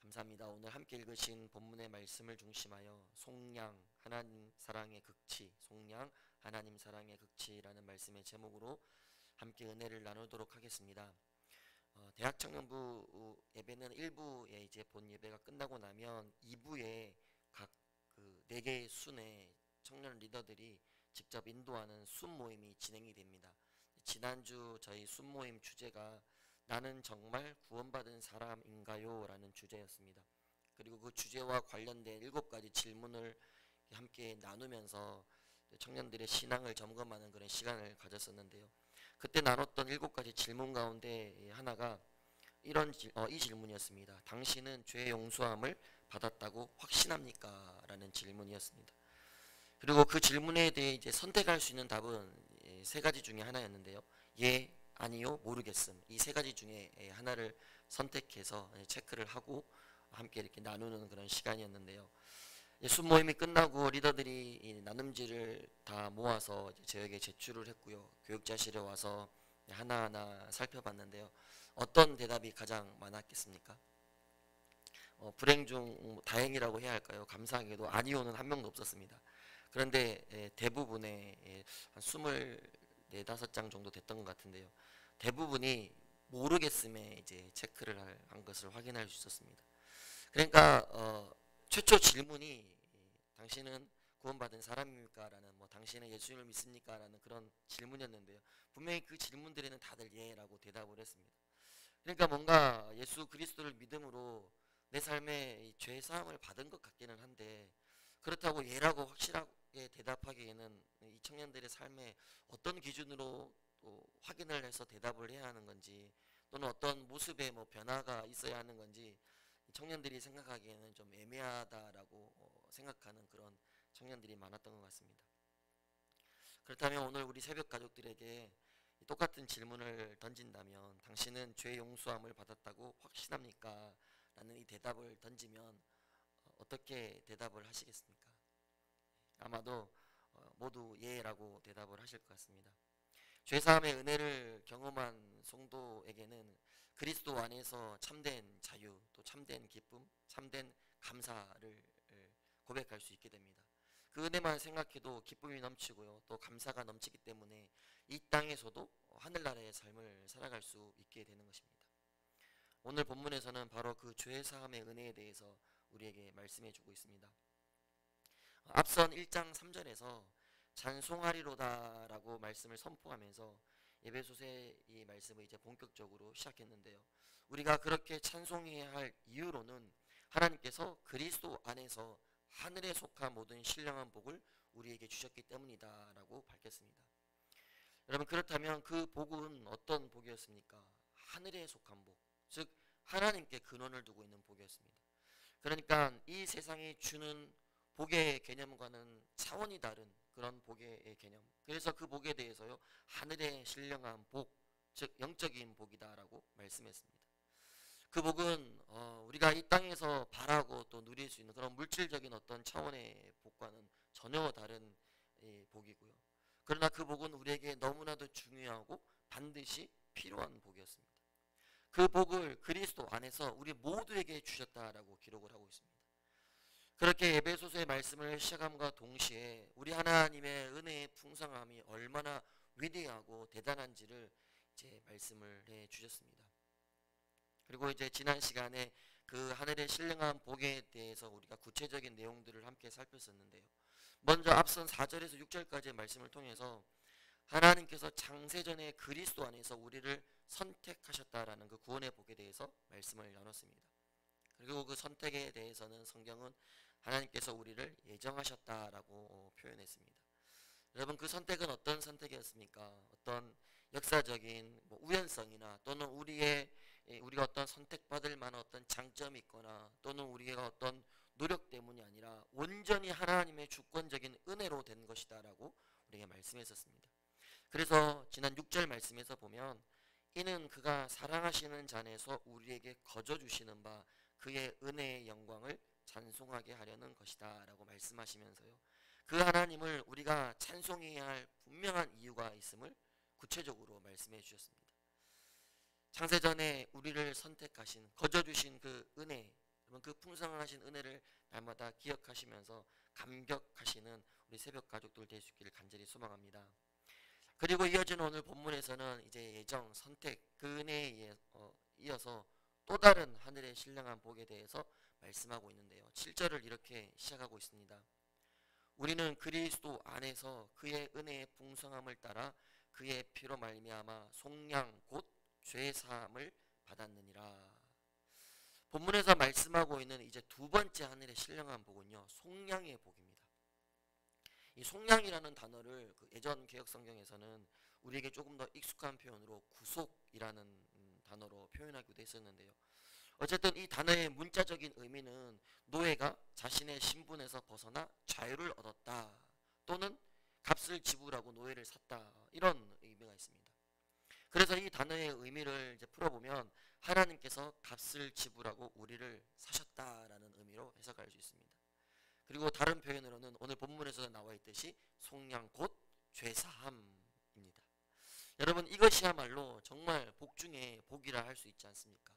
감사합니다. 오늘 함께 읽으신 본문의 말씀을 중심하여 속량 하나님 사랑의 극치, 속량 하나님 사랑의 극치라는 말씀의 제목으로 함께 은혜를 나누도록 하겠습니다. 대학 청년부 예배는 1부에 이제 본 예배가 끝나고 나면 2부에 각 그 4개의 순의 청년 리더들이 직접 인도하는 순 모임이 진행이 됩니다. 지난주 저희 순 모임 주제가 나는 정말 구원받은 사람인가요? 라는 주제였습니다. 그리고 그 주제와 관련된 7가지 질문을 함께 나누면서 청년들의 신앙을 점검하는 그런 시간을 가졌었는데요. 그때 나눴던 7가지 질문 가운데 하나가 이 질문이었습니다. 당신은 죄 용서함을 받았다고 확신합니까? 라는 질문이었습니다. 그리고 그 질문에 대해 이제 선택할 수 있는 답은 3가지 중에 하나였는데요. 예, 아니요, 모르겠음. 이 3가지 중에 하나를 선택해서 체크를 하고 함께 이렇게 나누는 그런 시간이었는데요. 순모임이 끝나고 리더들이 이 나눔지를 다 모아서 저에게 제출을 했고요. 교육자실에 와서 하나하나 살펴봤는데요. 어떤 대답이 가장 많았겠습니까? 불행 중 다행이라고 해야 할까요? 감사하게도 아니오는 한 명도 없었습니다. 그런데 대부분의 한 24~25장 정도 됐던 것 같은데요. 대부분이 모르겠음에 이제 체크를 한 것을 확인할 수 있었습니다. 그러니까 최초 질문이 당신은 구원받은 사람입니까? 라는 당신은 예수님을 믿습니까? 라는 그런 질문이었는데요. 분명히 그 질문들에는 다들 예라고 대답을 했습니다. 그러니까 뭔가 예수 그리스도를 믿음으로 내 삶에 죄 사함을 받은 것 같기는 한데 그렇다고 예라고 확실하게 대답하기에는 이 청년들의 삶에 어떤 기준으로 또 확인을 해서 대답을 해야 하는 건지 또는 어떤 모습의 변화가 있어야 하는 건지 청년들이 생각하기에는 좀 애매하다라고 생각하는 그런 청년들이 많았던 것 같습니다. 그렇다면 오늘 우리 새벽 가족들에게 똑같은 질문을 던진다면 당신은 죄 용서함을 받았다고 확신합니까? 라는 이 대답을 던지면 어떻게 대답을 하시겠습니까? 아마도 모두 예라고 대답을 하실 것 같습니다. 죄사함의 은혜를 경험한 성도에게는 그리스도 안에서 참된 자유, 또 참된 기쁨, 참된 감사를 고백할 수 있게 됩니다. 그 은혜만 생각해도 기쁨이 넘치고요, 또 감사가 넘치기 때문에 이 땅에서도 하늘나라의 삶을 살아갈 수 있게 되는 것입니다. 오늘 본문에서는 바로 그 죄사함의 은혜에 대해서 우리에게 말씀해 주고 있습니다. 앞선 1장 3절에서 찬송하리로다 라고 말씀을 선포하면서 에베소서의 이 말씀을 이제 본격적으로 시작했는데요. 우리가 그렇게 찬송해야 할 이유로는 하나님께서 그리스도 안에서 하늘에 속한 모든 신령한 복을 우리에게 주셨기 때문이다 라고 밝혔습니다. 여러분, 그렇다면 그 복은 어떤 복이었습니까? 하늘에 속한 복, 즉 하나님께 근원을 두고 있는 복이었습니다. 그러니까 이 세상이 주는 복의 개념과는 차원이 다른 그런 복의 개념, 그래서 그 복에 대해서요 하늘의 신령한 복, 즉 영적인 복이다라고 말씀했습니다. 그 복은 우리가 이 땅에서 바라고 또 누릴 수 있는 그런 물질적인 어떤 차원의 복과는 전혀 다른 복이고요. 그러나 그 복은 우리에게 너무나도 중요하고 반드시 필요한 복이었습니다. 그 복을 그리스도 안에서 우리 모두에게 주셨다라고 기록을 하고 있습니다. 그렇게 에베소서의 말씀을 시작함과 동시에 우리 하나님의 은혜의 풍성함이 얼마나 위대하고 대단한지를 이제 말씀을 해 주셨습니다. 그리고 이제 지난 시간에 그 하늘의 신령한 복에 대해서 우리가 구체적인 내용들을 함께 살폈었는데요. 먼저 앞선 4절에서 6절까지의 말씀을 통해서 하나님께서 창세전에 그리스도 안에서 우리를 선택하셨다라는 그 구원의 복에 대해서 말씀을 나눴습니다. 그리고 그 선택에 대해서는 성경은 하나님께서 우리를 예정하셨다라고 표현했습니다. 여러분, 그 선택은 어떤 선택이었습니까? 어떤 역사적인 우연성이나 또는 우리가 어떤 선택받을 만한 어떤 장점이 있거나 또는 우리가 어떤 노력 때문이 아니라 온전히 하나님의 주권적인 은혜로 된 것이다라고 우리에게 말씀했었습니다. 그래서 지난 6절 말씀에서 보면 이는 그가 사랑하시는 자에서 우리에게 거저 주시는 바 그의 은혜의 영광을 찬송하게 하려는 것이다 라고 말씀하시면서요, 그 하나님을 우리가 찬송해야 할 분명한 이유가 있음을 구체적으로 말씀해 주셨습니다. 창세전에 우리를 선택하신, 거저 주신 그 은혜, 여러분 그 풍성하신 은혜를 날마다 기억하시면서 감격하시는 우리 새벽 가족들 될 수 있기를 간절히 소망합니다. 그리고 이어지는 오늘 본문에서는 이제 예정, 선택, 그 은혜에 이어서 또 다른 하늘의 신령한 복에 대해서 말씀하고 있는데요. 7절을 이렇게 시작하고 있습니다. 우리는 그리스도 안에서 그의 은혜의 풍성함을 따라 그의 피로 말미암아 속량 곧 죄사함을 받았느니라. 본문에서 말씀하고 있는 이제 두 번째 하늘의 신령한 복은요, 속량의 복입니다. 이 속량이라는 단어를 그 예전 개혁성경에서는 우리에게 조금 더 익숙한 표현으로 구속이라는 단어로 표현하기도 했었는데요. 어쨌든 이 단어의 문자적인 의미는 노예가 자신의 신분에서 벗어나 자유를 얻었다, 또는 값을 지불하고 노예를 샀다, 이런 의미가 있습니다. 그래서 이 단어의 의미를 이제 풀어보면 하나님께서 값을 지불하고 우리를 사셨다라는 의미로 해석할 수 있습니다. 그리고 다른 표현으로는 오늘 본문에서 나와 있듯이 속량 곧 죄사함입니다. 여러분 이것이야말로 정말 복 중에 복이라 할 수 있지 않습니까?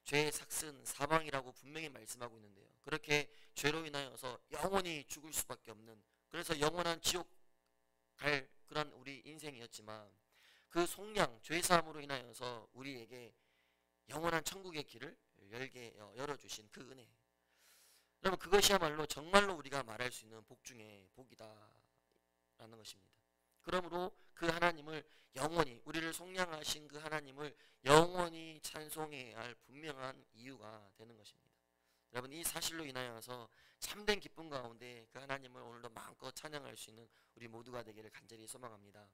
죄의 삭슨 사망이라고 분명히 말씀하고 있는데요. 그렇게 죄로 인하여서 영원히 죽을 수밖에 없는, 그래서 영원한 지옥 갈 그런 우리 인생이었지만 그 속량 죄사함으로 인하여서 우리에게 영원한 천국의 길을 열어주신 그 은혜, 여러분 그것이야말로 정말로 우리가 말할 수 있는 복 중에 복이다라는 것입니다. 그러므로 그 하나님을 영원히, 우리를 속량하신 그 하나님을 영원히 찬송해야 할 분명한 이유가 되는 것입니다. 여러분 이 사실로 인하여서 참된 기쁨 가운데 그 하나님을 오늘도 마음껏 찬양할 수 있는 우리 모두가 되기를 간절히 소망합니다.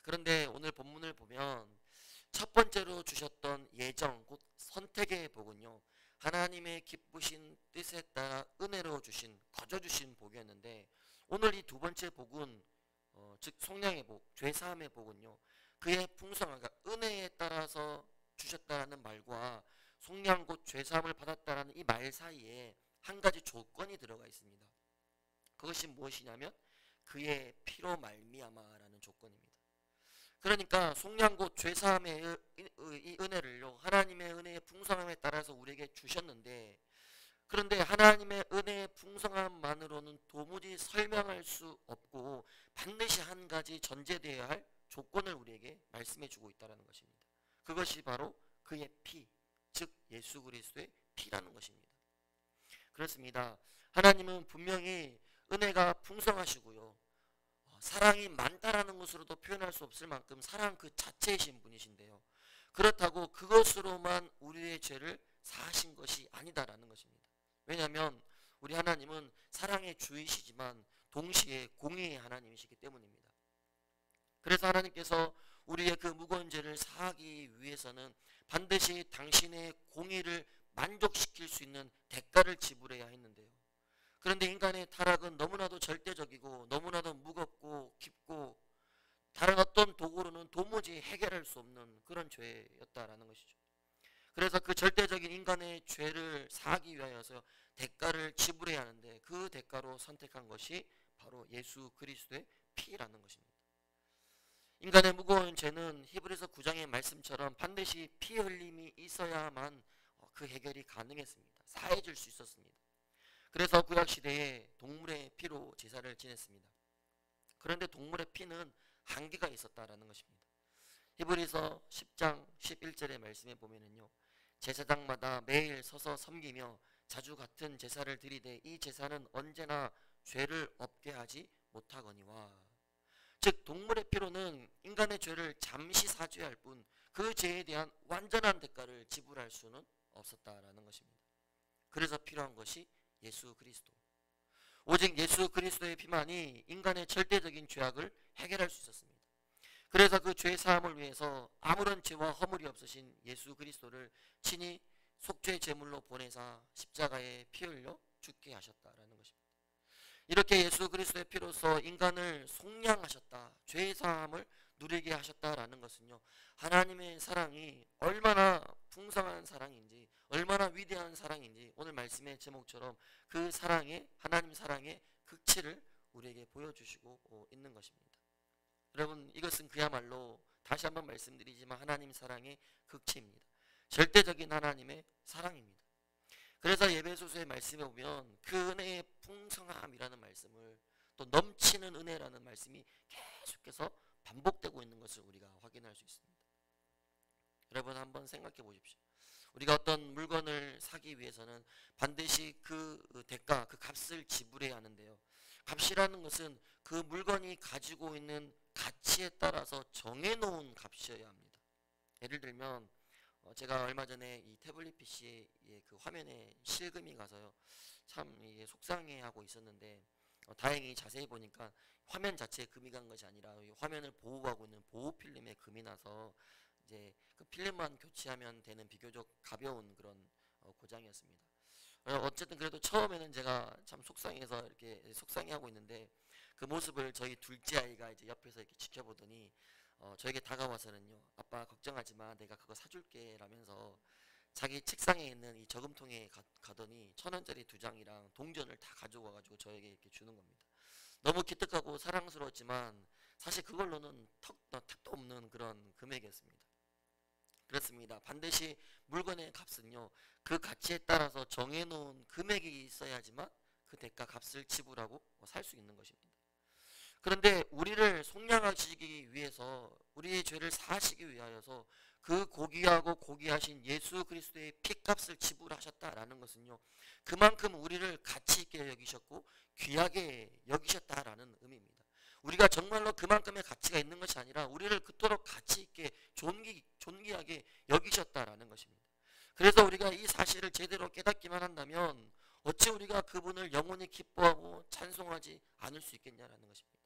그런데 오늘 본문을 보면 첫 번째로 주셨던 예정 곧 선택의 복은요, 하나님의 기쁘신 뜻에 따라 은혜로 주신, 거저 주신 복이었는데, 오늘 이 두 번째 복은 즉 속량의 복, 죄사함의 복은요, 그의 풍성한, 그러니까 은혜에 따라서 주셨다라는 말과 속량 곧 죄사함을 받았다라는 이 말 사이에 한 가지 조건이 들어가 있습니다. 그것이 무엇이냐면 그의 피로 말미암아라는 조건입니다. 그러니까 속량 곧 죄사함의 이 은혜를요, 하나님의 은혜의 풍성함에 따라서 우리에게 주셨는데, 그런데 하나님의 은혜의 풍성함만으로는 도무지 설명할 수 없고 반드시 한 가지 전제되어야 할 조건을 우리에게 말씀해 주고 있다는 것입니다. 그것이 바로 그의 피, 즉 예수 그리스도의 피라는 것입니다. 그렇습니다. 하나님은 분명히 은혜가 풍성하시고요, 사랑이 많다라는 것으로도 표현할 수 없을 만큼 사랑 그 자체이신 분이신데요, 그렇다고 그것으로만 우리의 죄를 사하신 것이 아니다라는 것입니다. 왜냐하면 우리 하나님은 사랑의 주이시지만 동시에 공의의 하나님이시기 때문입니다. 그래서 하나님께서 우리의 그 무거운 죄를 사하기 위해서는 반드시 당신의 공의를 만족시킬 수 있는 대가를 지불해야 했는데요, 그런데 인간의 타락은 너무나도 절대적이고 너무나도 무겁고 깊고 다른 어떤 도구로는 도무지 해결할 수 없는 그런 죄였다라는 것이죠. 그래서 그 절대적인 인간의 죄를 사하기 위하여서 대가를 지불해야 하는데, 그 대가로 선택한 것이 바로 예수 그리스도의 피라는 것입니다. 인간의 무거운 죄는 히브리서 9장의 말씀처럼 반드시 피 흘림이 있어야만 그 해결이 가능했습니다. 사해질 수 있었습니다. 그래서 구약시대에 동물의 피로 제사를 지냈습니다. 그런데 동물의 피는 한계가 있었다라는 것입니다. 히브리서 10장 11절의 말씀에 보면은요, 제사장마다 매일 서서 섬기며 자주 같은 제사를 드리되 이 제사는 언제나 죄를 없게 하지 못하거니와. 즉 동물의 피로는 인간의 죄를 잠시 사죄할 뿐 그 죄에 대한 완전한 대가를 지불할 수는 없었다라는 것입니다. 그래서 필요한 것이 예수 그리스도, 오직 예수 그리스도의 피만이 인간의 절대적인 죄악을 해결할 수 있었습니다. 그래서 그 죄 사함을 위해서 아무런 죄와 허물이 없으신 예수 그리스도를 친히 속죄 제물로 보내사 십자가에 피 흘려 죽게 하셨다라는 것입니다. 이렇게 예수 그리스도의 피로서 인간을 속량하셨다, 죄 사함을 누리게 하셨다라는 것은요, 하나님의 사랑이 얼마나 풍성한 사랑인지, 얼마나 위대한 사랑인지 오늘 말씀의 제목처럼 그 사랑의, 하나님 사랑의 극치를 우리에게 보여주시고 있는 것입니다. 여러분 이것은 그야말로 다시 한번 말씀드리지만 하나님 사랑의 극치입니다. 절대적인 하나님의 사랑입니다. 그래서 예배소서의 말씀에 보면 그 은혜의 풍성함이라는 말씀을, 또 넘치는 은혜라는 말씀이 계속해서 반복되고 있는 것을 우리가 확인할 수 있습니다. 여러분 한번 생각해 보십시오. 우리가 어떤 물건을 사기 위해서는 반드시 그 대가, 그 값을 지불해야 하는데요. 값이라는 것은 그 물건이 가지고 있는 가치에 따라서 정해놓은 값이어야 합니다. 예를 들면 제가 얼마 전에 이 태블릿 PC의 그 화면에 실금이 가서요, 참 이게 속상해하고 있었는데, 다행히 자세히 보니까 화면 자체에 금이 간 것이 아니라 이 화면을 보호하고 있는 보호 필름에 금이 나서 이제 그 필름만 교체하면 되는 비교적 가벼운 그런 고장이었습니다. 어쨌든 그래도 처음에는 제가 참 속상해서 이렇게 속상해하고 있는데, 그 모습을 저희 둘째 아이가 이제 옆에서 이렇게 지켜보더니 저에게 다가와서는요, 아빠 걱정하지 마, 내가 그거 사줄게 라면서 자기 책상에 있는 이 저금통에 가더니 1,000원짜리 2장이랑 동전을 다 가지고 와가지고 저에게 이렇게 주는 겁니다. 너무 기특하고 사랑스러웠지만 사실 그걸로는 턱도 없는 그런 금액이었습니다. 그렇습니다. 반드시 물건의 값은요, 그 가치에 따라서 정해놓은 금액이 있어야지만 그 대가 값을 지불하고 살 수 있는 것입니다. 그런데 우리를 속량하시기 위해서, 우리의 죄를 사하시기 위하여서 그 고귀하고 고귀하신 예수 그리스도의 피값을 지불하셨다라는 것은요, 그만큼 우리를 가치 있게 여기셨고 귀하게 여기셨다라는 의미입니다. 우리가 정말로 그만큼의 가치가 있는 것이 아니라 우리를 그토록 가치 있게 존귀하게 여기셨다라는 것입니다. 그래서 우리가 이 사실을 제대로 깨닫기만 한다면 어찌 우리가 그분을 영원히 기뻐하고 찬송하지 않을 수 있겠냐라는 것입니다.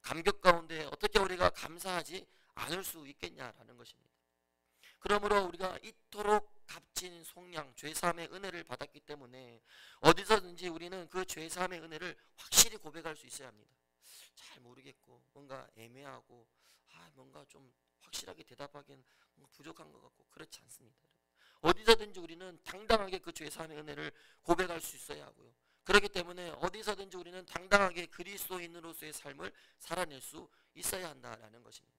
감격 가운데 어떻게 우리가 감사하지 않을 수 있겠냐라는 것입니다. 그러므로 우리가 이토록 값진 속량, 죄사함의 은혜를 받았기 때문에 어디서든지 우리는 그 죄사함의 은혜를 확실히 고백할 수 있어야 합니다. 잘 모르겠고 뭔가 애매하고 뭔가 좀 확실하게 대답하기엔 부족한 것 같고 그렇지 않습니다. 어디서든지 우리는 당당하게 그 죄사함의 은혜를 고백할 수 있어야 하고요. 그렇기 때문에 어디서든지 우리는 당당하게 그리스도인으로서의 삶을 살아낼 수 있어야 한다라는 것입니다.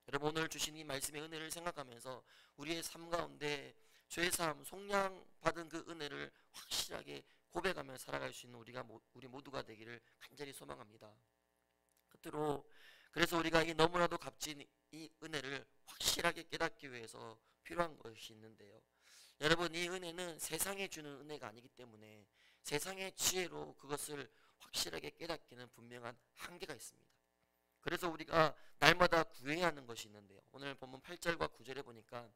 여러분 오늘 주신 이 말씀의 은혜를 생각하면서 우리의 삶 가운데 죄사함, 속량 받은 그 은혜를 확실하게 고백하며 살아갈 수 있는 우리 모두가 되기를 간절히 소망합니다. 끝으로 그래서 우리가 이 너무나도 값진 이 은혜를 확실하게 깨닫기 위해서 필요한 것이 있는데요. 여러분 이 은혜는 세상에 주는 은혜가 아니기 때문에 세상의 지혜로 그것을 확실하게 깨닫기는 분명한 한계가 있습니다. 그래서 우리가 날마다 구해야 하는 것이 있는데요. 오늘 본문 8절과 9절에 보니까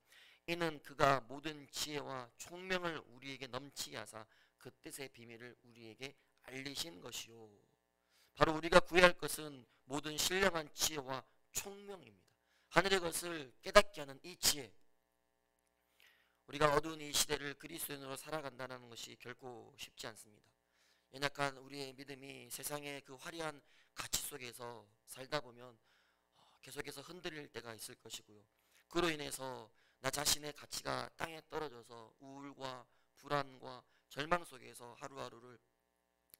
이는 그가 모든 지혜와 총명을 우리에게 넘치게 하사 그 뜻의 비밀을 우리에게 알리신 것이요. 바로 우리가 구해야 할 것은 모든 신령한 지혜와 총명입니다. 하늘의 것을 깨닫게 하는 이 지혜. 우리가 어두운 이 시대를 그리스도인으로 살아간다는 것이 결코 쉽지 않습니다. 연약한 우리의 믿음이 세상의 그 화려한 가치 속에서 살다 보면 계속해서 흔들릴 때가 있을 것이고요. 그로 인해서 나 자신의 가치가 땅에 떨어져서 우울과 불안과 절망 속에서 하루하루를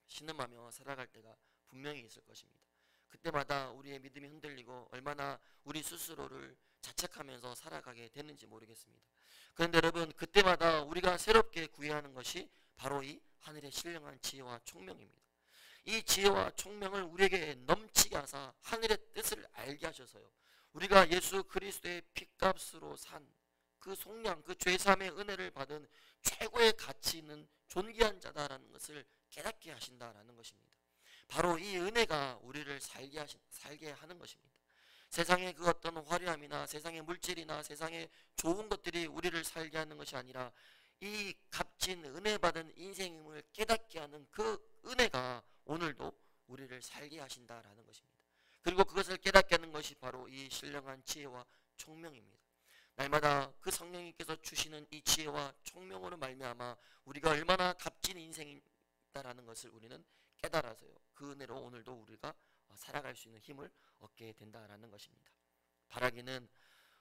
신음하며 살아갈 때가 분명히 있을 것입니다. 그때마다 우리의 믿음이 흔들리고 얼마나 우리 스스로를 자책하면서 살아가게 되는지 모르겠습니다. 그런데 여러분 그때마다 우리가 새롭게 구해야 하는 것이 바로 이 하늘의 신령한 지혜와 총명입니다. 이 지혜와 총명을 우리에게 넘치게 하사 하늘의 뜻을 알게 하셔서요, 우리가 예수 그리스도의 피값으로 산 그 속량, 그 죄사함의 은혜를 받은 최고의 가치 있는 존귀한 자다라는 것을 깨닫게 하신다라는 것입니다. 바로 이 은혜가 우리를 살게 하는 것입니다. 세상의 그 어떤 화려함이나 세상의 물질이나 세상의 좋은 것들이 우리를 살게 하는 것이 아니라 이 값진 은혜 받은 인생임을 깨닫게 하는 그 은혜가 오늘도 우리를 살게 하신다라는 것입니다. 그리고 그것을 깨닫게 하는 것이 바로 이 신령한 지혜와 총명입니다. 날마다 그 성령님께서 주시는 이 지혜와 총명으로 말미암아 우리가 얼마나 값진 인생이다라는 것을 우리는 깨달아서요, 그 은혜로 오늘도 우리가 살아갈 수 있는 힘을 얻게 된다라는 것입니다. 바라기는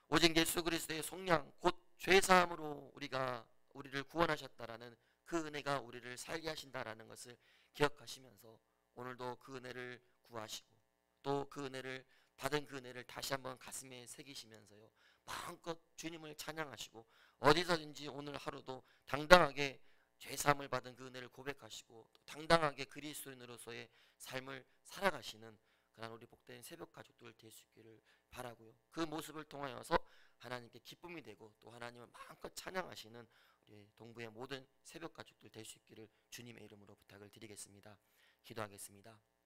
오직 예수 그리스도의 속량 곧 죄사함으로 우리를 구원하셨다라는 그 은혜가 우리를 살게 하신다라는 것을 기억하시면서 오늘도 그 은혜를 구하시고 또 그 은혜를 받은 그 은혜를 다시 한번 가슴에 새기시면서요, 마음껏 주님을 찬양하시고 어디서든지 오늘 하루도 당당하게 죄사함을 받은 그 은혜를 고백하시고 또 당당하게 그리스도인으로서의 삶을 살아가시는 그런 우리 복된 새벽 가족들 될 수 있기를 바라고요. 그 모습을 통하여서 하나님께 기쁨이 되고 또 하나님을 마음껏 찬양하시는 우리 동부의 모든 새벽 가족들 될 수 있기를 주님의 이름으로 부탁을 드리겠습니다. 기도하겠습니다.